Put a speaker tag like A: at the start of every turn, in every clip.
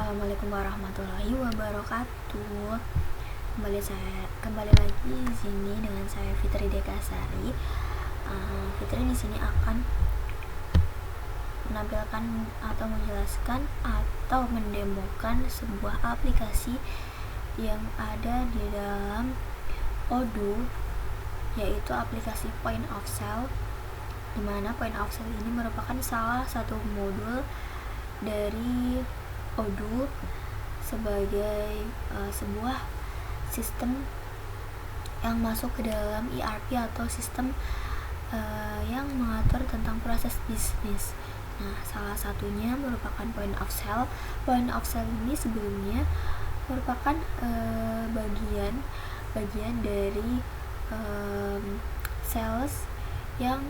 A: Assalamualaikum warahmatullahi wabarakatuh. Kembali lagi di sini dengan saya Fitri Dekasari. Fitri di sini akan menampilkan atau menjelaskan atau mendemokan sebuah aplikasi yang ada di dalam Odoo, yaitu aplikasi Point of Sale, di mana Point of Sale ini merupakan salah satu modul dari Odoo sebagai sebuah sistem yang masuk ke dalam ERP atau sistem yang mengatur tentang proses bisnis. Nah, salah satunya merupakan Point of Sale. Point of Sale ini sebelumnya merupakan bagian dari sales yang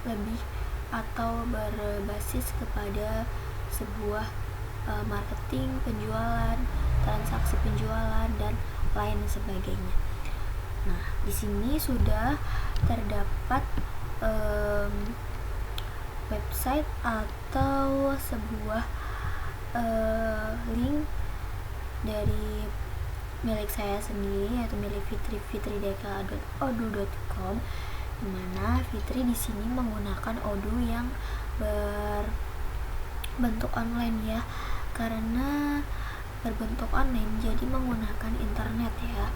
A: lebih atau berbasis kepada sebuah marketing, penjualan, transaksi penjualan, dan lain sebagainya. Nah, di sini sudah terdapat website atau sebuah link dari milik saya sendiri, yaitu milik fitrideka.odoo.com, di mana Fitri di sini menggunakan Odoo yang berbentuk online ya, karena berbentuk online jadi menggunakan internet ya.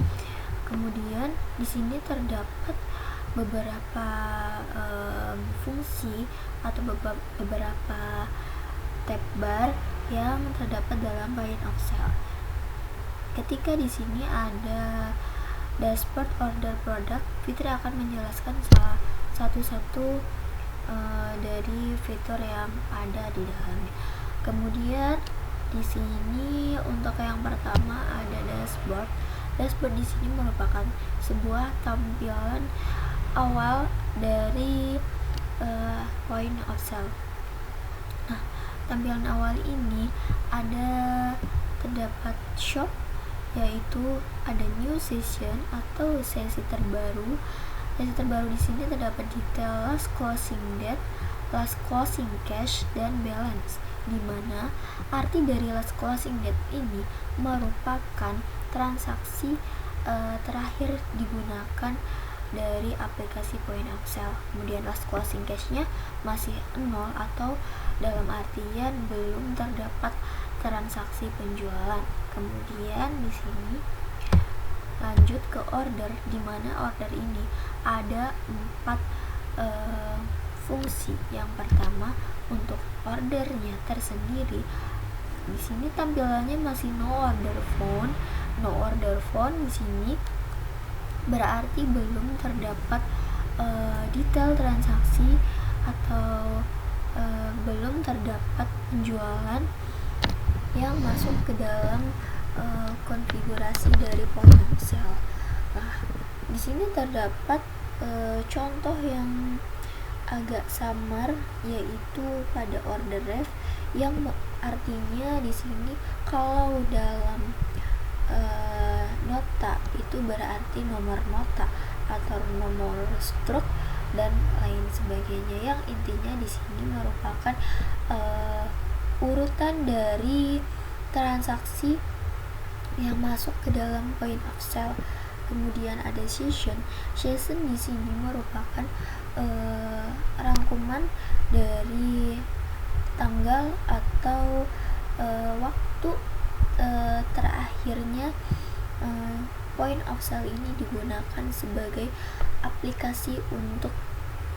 A: Kemudian di sini terdapat beberapa fungsi atau beberapa tab bar yang terdapat dalam Point of Sale. Ketika di sini ada dashboard order product, Fitri akan menjelaskan salah satu-satu dari fitur yang ada di dalamnya. Kemudian di sini untuk yang pertama ada dashboard. Dashboard di sini merupakan sebuah tampilan awal dari Point of Sale. Nah, tampilan awal ini terdapat shop, yaitu ada new session atau sesi terbaru. Sesi terbaru di sini terdapat detail last closing date, last closing cash, dan balance, di mana arti dari last closing date ini merupakan transaksi terakhir digunakan dari aplikasi Point of Sale. Kemudian last closing cash-nya masih 0 atau dalam artian belum terdapat transaksi penjualan. Kemudian di sini lanjut ke order, di mana order ini ada 4 fungsi. Yang pertama, untuk ordernya tersendiri, di sini tampilannya masih no order phone. No order phone di sini berarti belum terdapat detail transaksi atau belum terdapat penjualan yang masuk ke dalam konfigurasi dari Point of Sale. Nah, di sini terdapat contoh yang agak samar, yaitu pada order ref, yang artinya di sini kalau dalam nota itu berarti nomor nota atau nomor struk dan lain sebagainya, yang intinya di sini merupakan urutan dari transaksi yang masuk ke dalam Point of Sale. Kemudian ada session di sini merupakan rangkuman dari tanggal atau waktu terakhirnya Point of Sale ini digunakan sebagai aplikasi untuk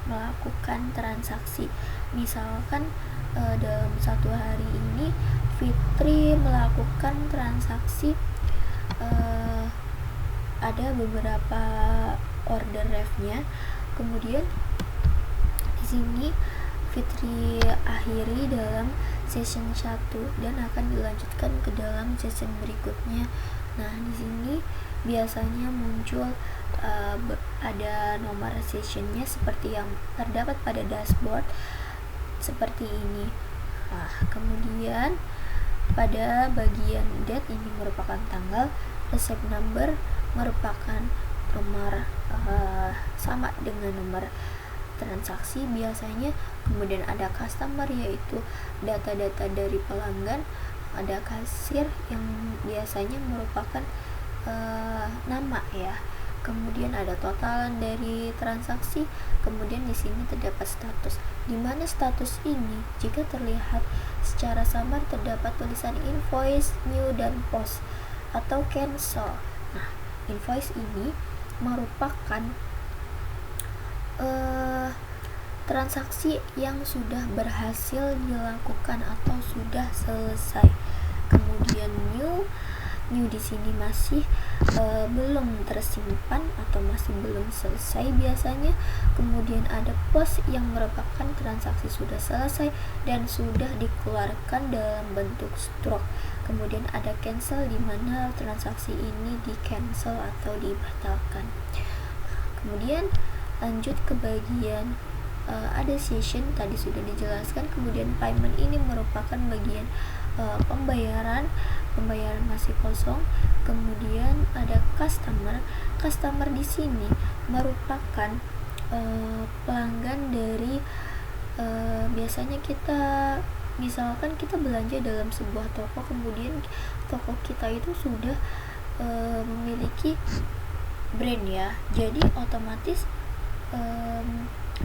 A: melakukan transaksi. Misalkan dalam satu hari ini Fitri melakukan transaksi ada beberapa order ref-nya. Kemudian di sini Fitri akhiri dalam session 1 dan akan dilanjutkan ke dalam session berikutnya. Nah, di sini biasanya muncul ada nomor sessionnya seperti yang terdapat pada dashboard seperti ini. Nah, kemudian pada bagian date ini merupakan tanggal, receipt number merupakan nomor sama dengan nomor transaksi biasanya. Kemudian ada customer, yaitu data-data dari pelanggan. ada kasir yang biasanya merupakan nama ya. Kemudian ada totalan dari transaksi. Kemudian di sini terdapat status, di mana status ini jika terlihat secara samar terdapat tulisan invoice, new, dan post atau cancel. Nah, invoice ini merupakan transaksi yang sudah berhasil dilakukan atau sudah selesai. Kemudian new di sini masih belum tersimpan atau masih belum selesai biasanya. Kemudian ada post yang merupakan transaksi sudah selesai dan sudah dikeluarkan dalam bentuk stroke. Kemudian ada cancel, di mana transaksi ini di cancel atau dibatalkan. Kemudian lanjut ke bagian ada session, tadi sudah dijelaskan. Kemudian payment ini merupakan bagian pembayaran masih kosong. Kemudian ada customer di sini merupakan pelanggan dari biasanya kita misalkan kita belanja dalam sebuah toko, kemudian toko kita itu sudah memiliki brand ya, jadi otomatis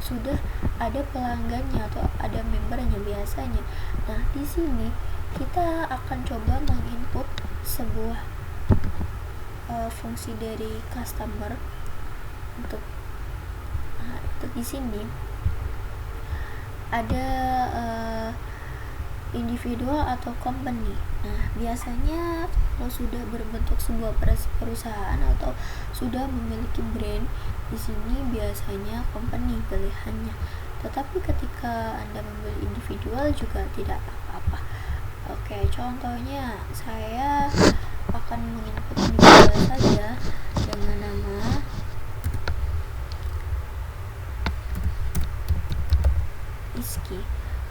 A: sudah ada pelanggannya atau ada membernya biasanya. Nah, di sini kita akan coba menginput sebuah fungsi dari customer untuk di sini ada individual atau company. Nah, biasanya kalau sudah berbentuk sebuah perusahaan atau sudah memiliki brand, di sini biasanya company pilihannya. Tetapi ketika Anda memilih individual juga tidak apa-apa. Oke, contohnya saya akan menginput individual saja dengan nama Rizky.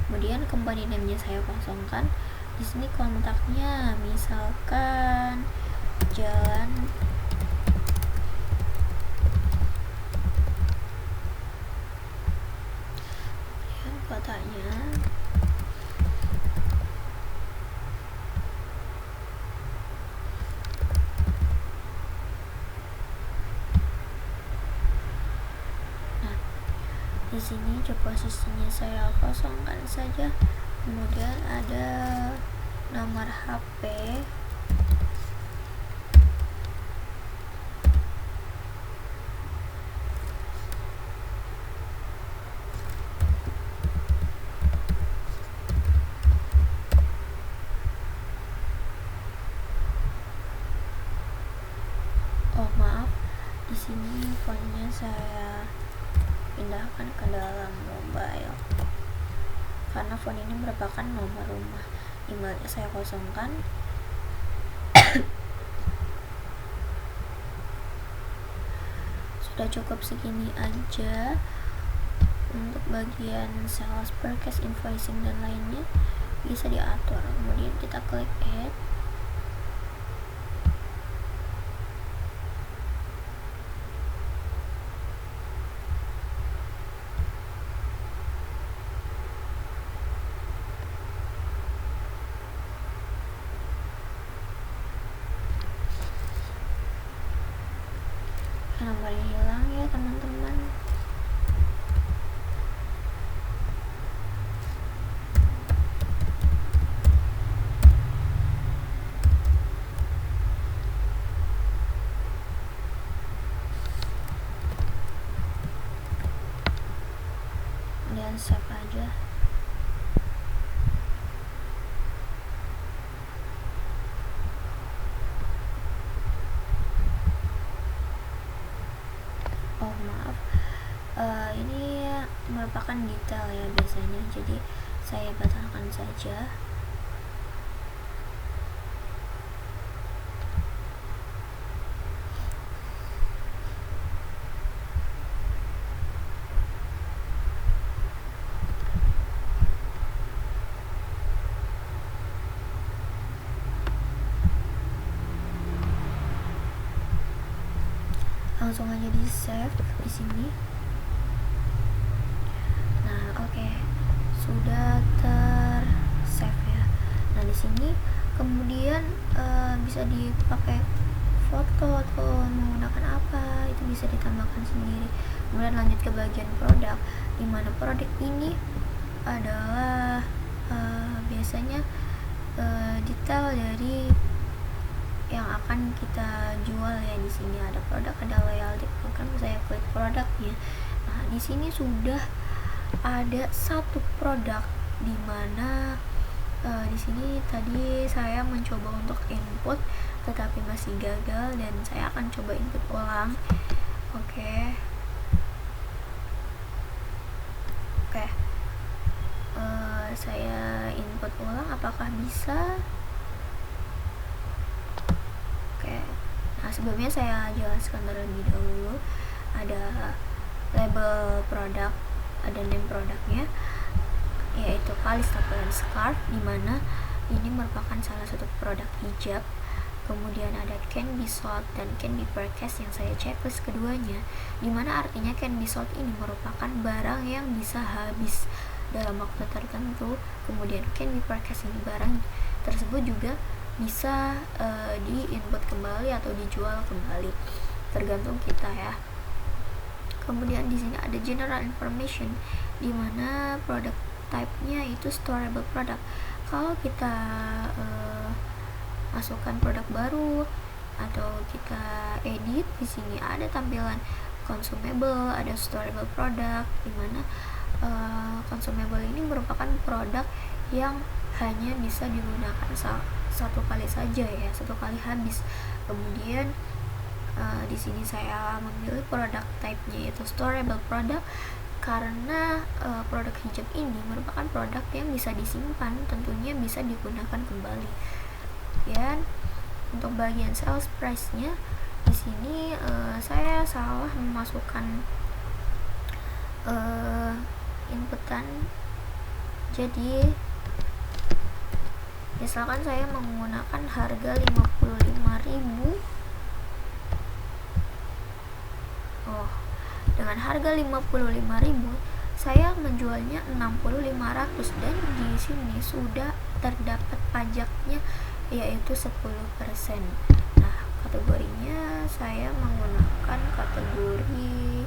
A: Kemudian company name-nya saya kosongkan. Di sini kontaknya misalkan Jalan kotanya di sini job posisinya saya kosongkan saja. Kemudian ada nomor HP, di sini fontnya saya pindahkan ke dalam mobile karena font ini merupakan nomor rumah. Emailnya saya kosongkan. Sudah cukup segini aja untuk bagian sales, purchase, invoicing dan lainnya bisa diatur. Kemudian kita klik add. Nomornya hilang ya teman-teman. Dan save aja. Ini merupakan detail ya biasanya, jadi saya batalkan saja. Langsung aja di save di sini. Nah, oke. Sudah ter-save ya. Nah, di sini Kemudian bisa dipakai foto atau menggunakan apa, itu bisa ditambahkan sendiri. Kemudian lanjut ke bagian produk, dimana produk ini adalah biasanya detail dari yang akan kita jual ya. Di sini ada produk, ada loyalty program, saya klik produknya. Nah, di sini sudah ada satu produk di mana di sini tadi saya mencoba untuk input tetapi masih gagal dan saya akan coba input ulang. Oke. Saya input ulang, apakah bisa? Oke. Nah, sebelumnya saya jelaskan terlebih dahulu, ada label produk, ada name produknya, yaitu Kalista Plan Scarf, dimana ini merupakan salah satu produk hijab. Kemudian ada can be sold dan can be purchased yang saya checklist keduanya, dimana artinya can be sold ini merupakan barang yang bisa habis dalam waktu tertentu. Kemudian can be purchased ini barang tersebut juga bisa di input kembali atau dijual kembali, tergantung kita ya. Kemudian di sini ada general information, di mana produk type-nya itu storable product. Kalau kita masukkan produk baru atau kita edit, di sini ada tampilan consumable, ada storable product, di mana consumable ini merupakan produk yang hanya bisa digunakan satu kali saja ya, satu kali habis. Kemudian di sini saya memilih produk type-nya yaitu storable product karena produk hijab ini merupakan produk yang bisa disimpan, tentunya bisa digunakan kembali. Ya, untuk bagian sales price-nya di sini saya salah memasukkan inputan. Jadi misalkan saya menggunakan harga 55.000. Dengan harga 55.000 saya menjualnya 60.500 dan di sini sudah terdapat pajaknya yaitu 10%. Nah, kategorinya saya menggunakan kategori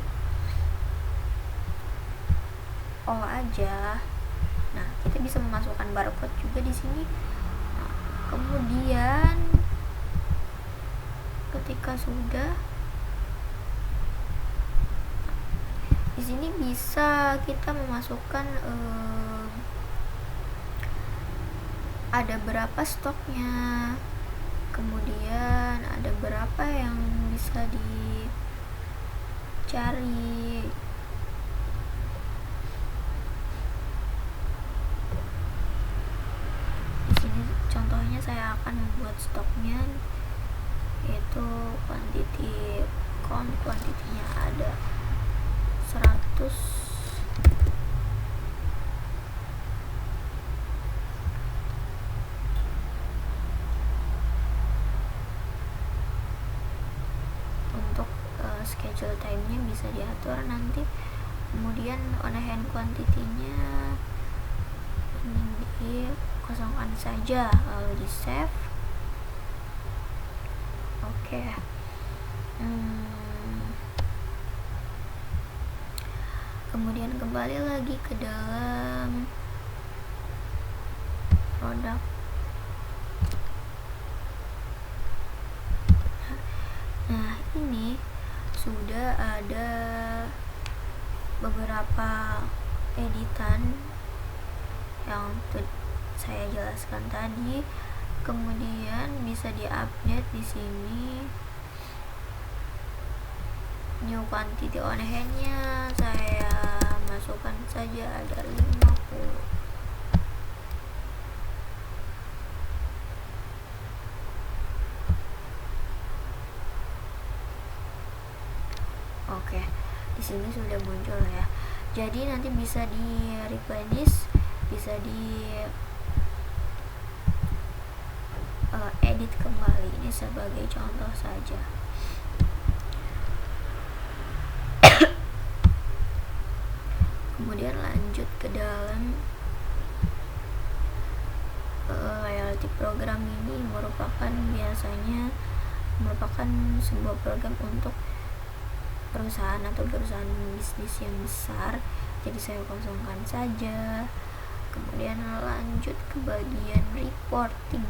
A: all aja. Nah, kita bisa memasukkan barcode juga di sini. Nah, kemudian ketika sudah, di sini bisa kita memasukkan ada berapa stoknya, kemudian ada berapa yang bisa dicari. Di sini contohnya saya akan membuat stoknya, yaitu quantity count, kuantitinya ada 100. Untuk schedule time-nya bisa diatur nanti. Kemudian on hand quantity-nya ini dikosongkan saja, lalu di save. Oke. Kemudian kembali lagi ke dalam produk. Nah, ini sudah ada beberapa editan yang saya jelaskan tadi. Kemudian bisa diupdate di sini. New quantity on hand-nya saya masukkan saja ada 50. Oke, di sini sudah muncul ya. Jadi nanti bisa di replenish, bisa di edit kembali. Ini sebagai contoh saja. Kemudian lanjut ke dalam loyalty program ini biasanya merupakan sebuah program untuk perusahaan atau perusahaan bisnis yang besar, jadi saya kosongkan saja. Kemudian lanjut ke bagian reporting.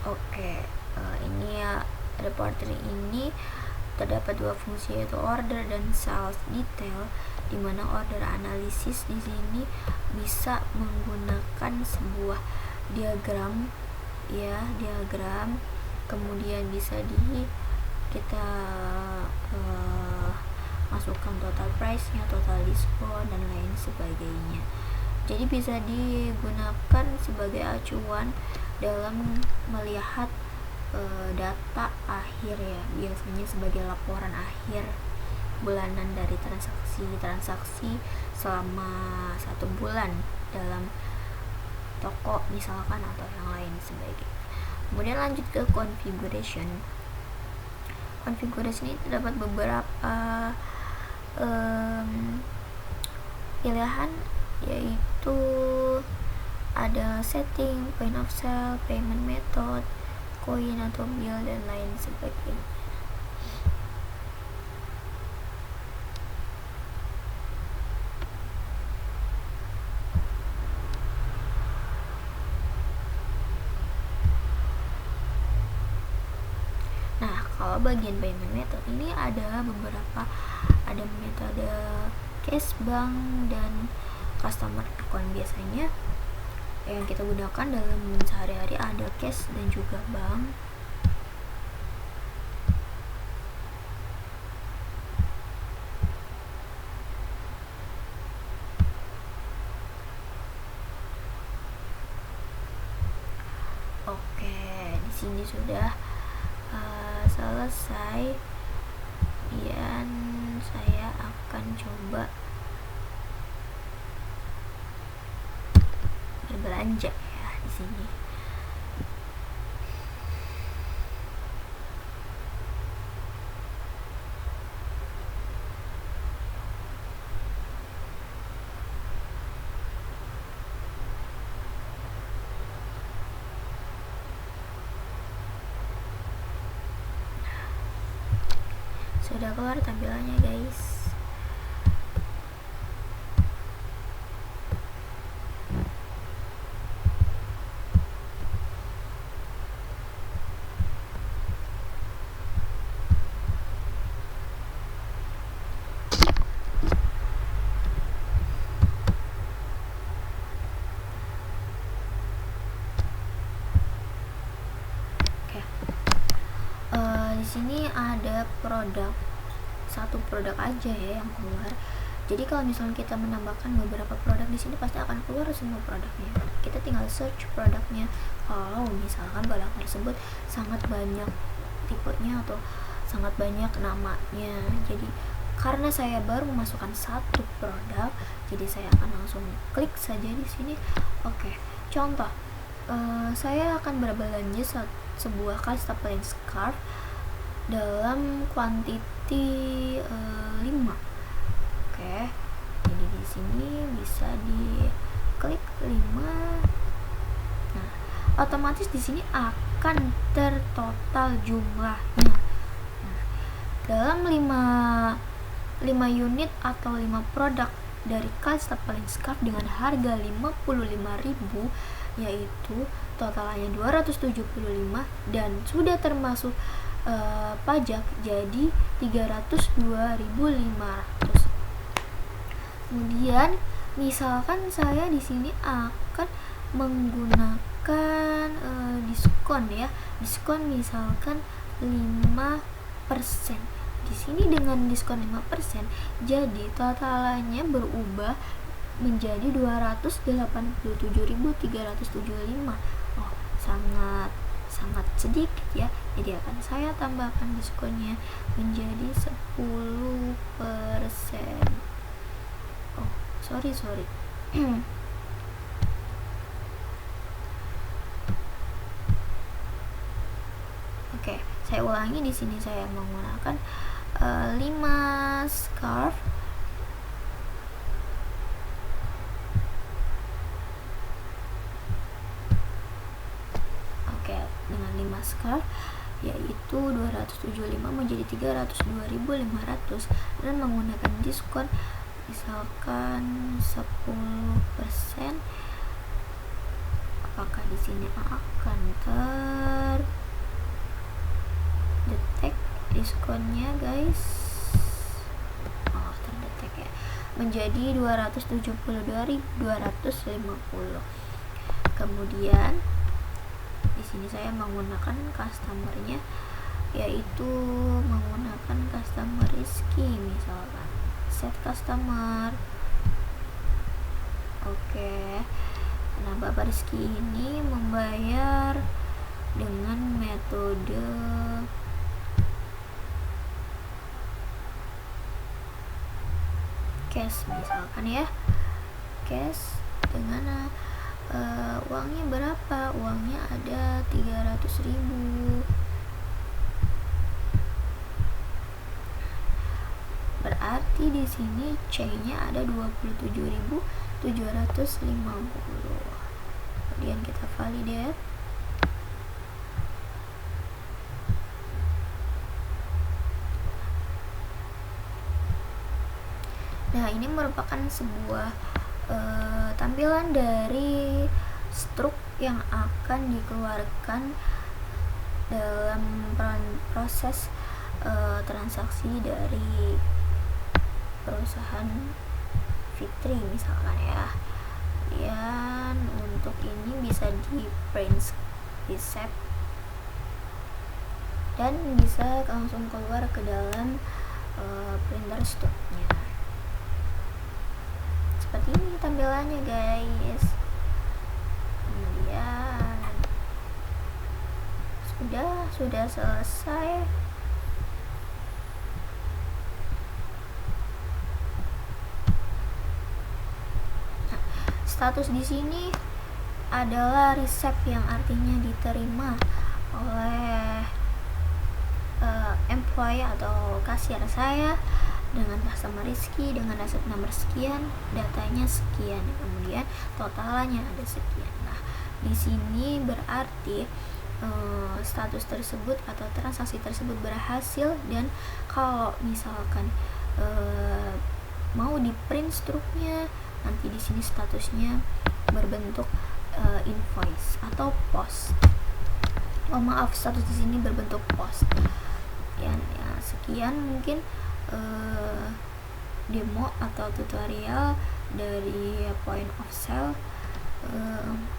A: Oke, ini ya, reporting ini terdapat dua fungsi, yaitu order dan sales detail, di mana order analisis di sini bisa menggunakan sebuah diagram, kemudian bisa kita masukkan total price-nya, total diskon, dan lain sebagainya. Jadi bisa digunakan sebagai acuan dalam melihat data akhir ya, biasanya sebagai laporan akhir bulanan dari transaksi selama 1 bulan dalam toko misalkan, atau yang lain sebagainya. Kemudian lanjut ke configuration. Configuration ini terdapat beberapa pilihan, yaitu ada setting, point of sale, payment method, koin atau bill, dan lain sebagainya. Nah, kalau bagian payment method ini ada metode cash, bank, dan customer account. Biasanya yang kita gunakan dalam sehari-hari ada cash dan juga bank. Oke, di sini sudah selesai. Dan saya akan coba berbelanja ya di sini. Sudah keluar tampilannya, guys. Di sini ada satu produk aja ya yang keluar. Jadi kalau misalnya kita menambahkan beberapa produk di sini, pasti akan keluar semua produknya. Kita tinggal search produknya. Kalau misalkan produk tersebut sangat banyak tipenya atau sangat banyak namanya, jadi karena saya baru memasukkan satu produk, jadi saya akan langsung klik saja di sini. Oke, contoh, saya akan berbelanja sebuah custom plain scarf dalam quantity 5. Oke, jadi di sini bisa diklik 5. Nah, otomatis di sini akan tertotal jumlahnya. Nah, dalam 5 unit atau 5 produk dari custom plain scarf dengan harga 55.000, yaitu totalnya 275 dan sudah termasuk pajak, jadi 302.500. Kemudian misalkan saya di sini akan menggunakan diskon ya. Diskon misalkan 5%. Di sini dengan diskon 5%, jadi totalnya berubah menjadi 287.375. Oh, sangat sedikit ya. Jadi akan saya tambahkan diskonnya menjadi 10%. sorry Oke, saya ulangi. Di sini saya menggunakan 5 scarf dengan 5 scarf yaitu 275 menjadi 302.500 dan menggunakan diskon misalkan 10%. Apakah di sini akan terdetek diskonnya, guys? Oh, terdetek ya. Menjadi 272.250. Kemudian di sini saya menggunakan customernya, yaitu menggunakan customer Rizky, misalkan set customer. Oke. Nah, Bapak Rizky ini membayar dengan metode cash, misalkan ya, cash dengan uangnya berapa? Uangnya ada 300.000. Berarti di sini C-nya ada 27.750. Kemudian kita validate. Nah, ini merupakan sebuah tampilan dari struk yang akan dikeluarkan dalam proses transaksi dari perusahaan Fitri, misalkan ya. Kemudian untuk ini bisa di print receipt dan bisa langsung keluar ke dalam printer struknya. Seperti ini tampilannya, guys. Kemudian sudah selesai. Nah, status di sini adalah resep, yang artinya diterima oleh employee atau kasir saya dengan customer Rizky dengan aset nomor sekian, datanya sekian, kemudian totalannya ada sekian. Nah, di sini berarti status tersebut atau transaksi tersebut berhasil, dan kalau misalkan mau di print struknya, nanti di sini statusnya berbentuk invoice atau post. Oh maaf, status di sini berbentuk post. Ya, sekian mungkin demo atau tutorial dari point of sale.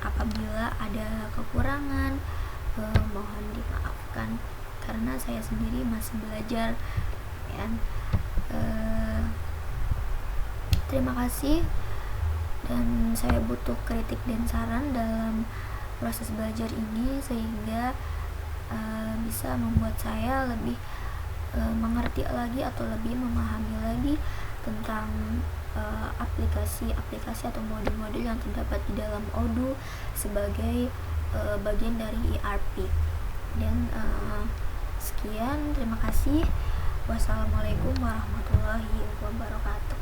A: Apabila ada kekurangan, mohon dimaafkan karena saya sendiri masih belajar ya. Terima kasih, dan saya butuh kritik dan saran dalam proses belajar ini sehingga bisa membuat saya lebih mengerti lagi atau lebih memahami lagi tentang aplikasi atau modul-modul yang terdapat di dalam Odoo sebagai bagian dari ERP. Dan sekian, terima kasih. Wassalamualaikum warahmatullahi wabarakatuh.